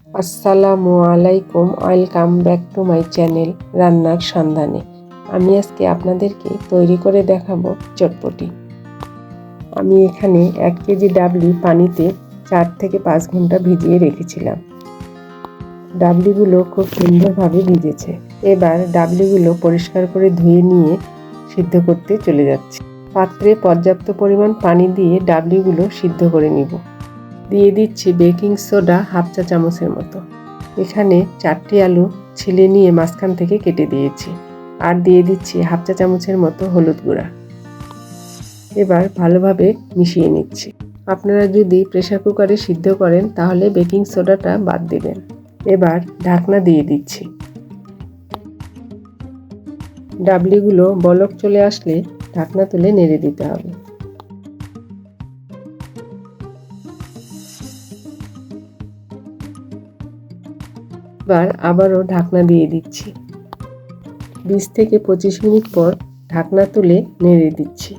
আসসালামু আলাইকুম, welcome back to my channel রান্নার সন্ধানে। আমি আজকে আপনাদেরকে তৈরি করে দেখাবো চটপটি। আমি এখানে 1 কেজি ডাবলি পানিতে 4 থেকে 5 ঘন্টা ভিজিয়ে রেখেছিলাম। ডাবলিগুলো খুব সুন্দরভাবে ভিজেছে। এবার ডাবলিগুলো পরিষ্কার করে ধুয়ে নিয়ে সিদ্ধ করতে চলে যাচ্ছি। পাত্রে পর্যাপ্ত পরিমাণ পানি দিয়ে ডাবলিগুলো সিদ্ধ করে নিব। দিয়ে দিচ্ছি বেকিং সোডা হাফ চা চামচের মতো। এখানে 4টি আলু ছিলে নিয়ে মাঝখান থেকে কেটে দিয়েছি। আর দিয়ে দিচ্ছি হাফ চা চামচের মতো হলুদ গুঁড়া। এবার ভালোভাবে মিশিয়ে নিচ্ছি। আপনারা যদি প্রেসার কুকারে সিদ্ধ করেন তাহলে বেকিং সোডাটা বাদ দেবেন। এবার ঢাকনা দিয়ে দিচ্ছি। ডাবলিগুলো বলক চলে আসলে ঢাকনা তুলে নেড়ে দিতে হবে। এবার আবারও ঢাকনা দিয়ে দিচ্ছি। 20 থেকে 25 মিনিট পর ঢাকনা তুলে নেড়ে দিচ্ছি।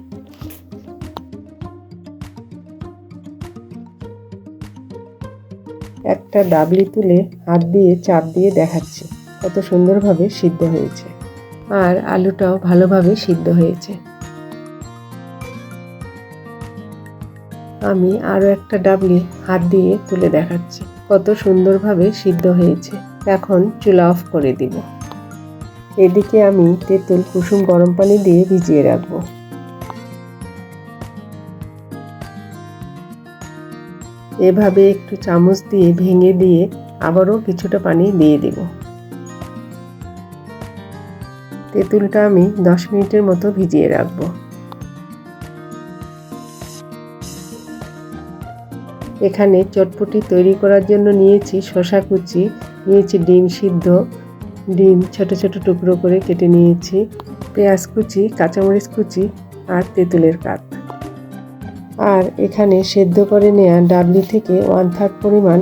একটা ডাবলি তুলে হাত দিয়ে চাপ দিয়ে দেখাচ্ছি কত সুন্দরভাবে সিদ্ধ হয়েছে। আর আলুটাও ভালোভাবে সিদ্ধ হয়েছে। আমি আরও একটা ডাবলি হাত দিয়ে তুলে দেখাচ্ছি কত সুন্দরভাবে সিদ্ধ হয়েছে। এখন চুলা অফ করে দিব। এদিকে আমি তেঁতুল কুসুম গরম পানি দিয়ে ভিজিয়ে রাখবো। এভাবে একটু চামচ দিয়ে ভেঙে দিয়ে আবারও কিছুটা পানি দিয়ে দেব। তেঁতুলটা আমি 10 মিনিটের মতো ভিজিয়ে রাখবো। এখানে চটপটি তৈরি করার জন্য নিয়েছি শসা কুচি, নিয়েছি ডিম সিদ্ধ, ডিম ছোট ছোট টুকরো করে কেটে নিয়েছি, পেঁয়াজ কুচি, কাঁচামরিচ কুচি আর তেঁতুলের কাঠ। আর এখানে সেদ্ধ করে নেওয়া ডাবলি থেকে 1/3 পরিমাণ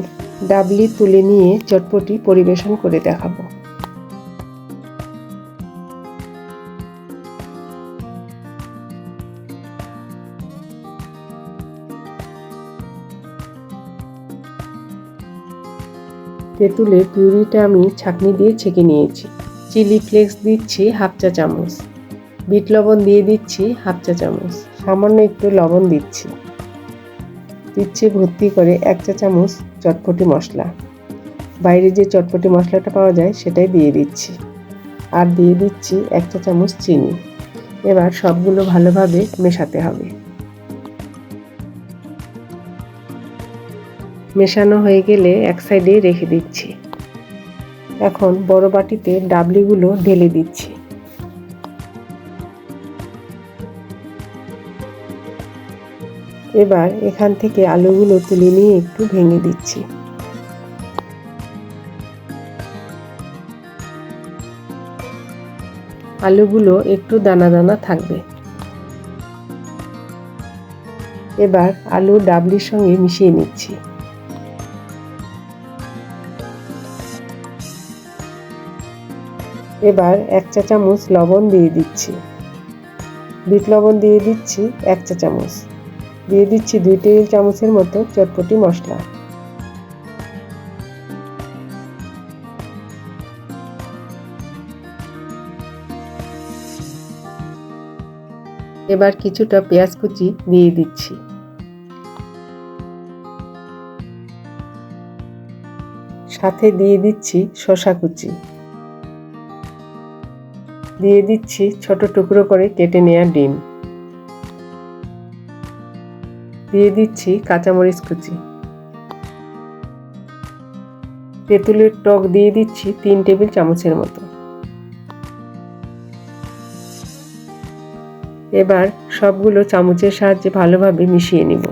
ডাবলি তুলে নিয়ে চটপটি পরিবেশন করে দেখাবো। তেঁতুলের পিউরিটা আমি ছাঁকনি দিয়ে ছেঁকে নিয়েছি। চিলি ফ্লেক্স দিচ্ছি হাফ চা চামচ, বিট লবণ দিয়ে দিচ্ছি হাফ চা চামচ, সামান্য একটু লবণ দিচ্ছি ভর্তি করে 1 চা চামচ চটপটি মশলা। বাইরে যে চটপটি মশলাটা পাওয়া যায় সেটাই দিয়ে দিচ্ছি। আর দিয়ে দিচ্ছি 1 চা চামচ চিনি। এবার সবগুলো ভালোভাবে মেশাতে হবে। মেশানো হয়ে গেলে এক সাইডে রেখে দিচ্ছি। এখন বড় বাটিতে ডাবলিগুলো ঢেলে দিচ্ছি। এবার এখান থেকে আলুগুলো তুলে নিয়ে একটু ভেঙে দিচ্ছি। আলুগুলো একটু দানা দানা থাকবে। এবার আলু ডাবলির সঙ্গে মিশিয়ে নিচ্ছি। এবার 1 চা চামচ লবণ দিয়ে দিচ্ছি। বিট লবণ দিয়ে দিচ্ছি 1 চা চামচ। দিয়ে দিচ্ছি 2 টেবিল চামচের মতো চটপটি মশলা। এবার কিছুটা পেঁয়াজ কুচি দিয়ে দিচ্ছি। সাথে দিয়ে দিচ্ছি শসা কুচি। দিয়ে দিচ্ছি ছোট টুকরো করে কেটে নেওয়া ডিম। দিয়ে দিচ্ছি কাঁচামরিচ কুচি। তেঁতুলের টক দিয়ে দিচ্ছি 3 টেবিল চামচের মতো। এবার সবগুলো চামচের সাহায্যে ভালোভাবে মিশিয়ে নিব।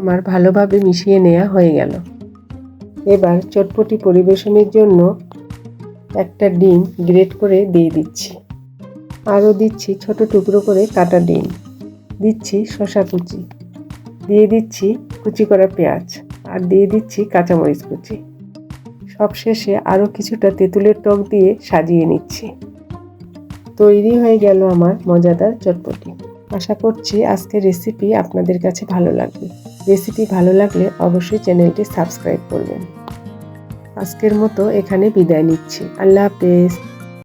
আমার ভালোভাবে মিশিয়ে নেওয়া হয়ে গেল। এবার চটপটি পরিবেশনের জন্য একটা ডিম গ্রেট করে দিয়ে দিচ্ছি। আরও দিচ্ছি ছোট টুকরো করে কাটা ডিম। দিচ্ছি শসা কুচি, দিয়ে দিচ্ছি কুচি করা পেঁয়াজ, আর দিয়ে দিচ্ছি কাঁচামরিচ কুচি। সবশেষে আরও কিছুটা তেঁতুলের টক দিয়ে সাজিয়ে নিচ্ছি। তৈরি হয়ে গেল আমার মজাদার চটপটি। আশা করছি আজকের রেসিপি আপনাদের কাছে ভালো লাগবে। রেসিপি ভালো লাগলে অবশ্যই চ্যানেলটি সাবস্ক্রাইব করবেন। আজকের মতো এখানে বিদায় নিচ্ছি। আল্লাহ হাফেজ।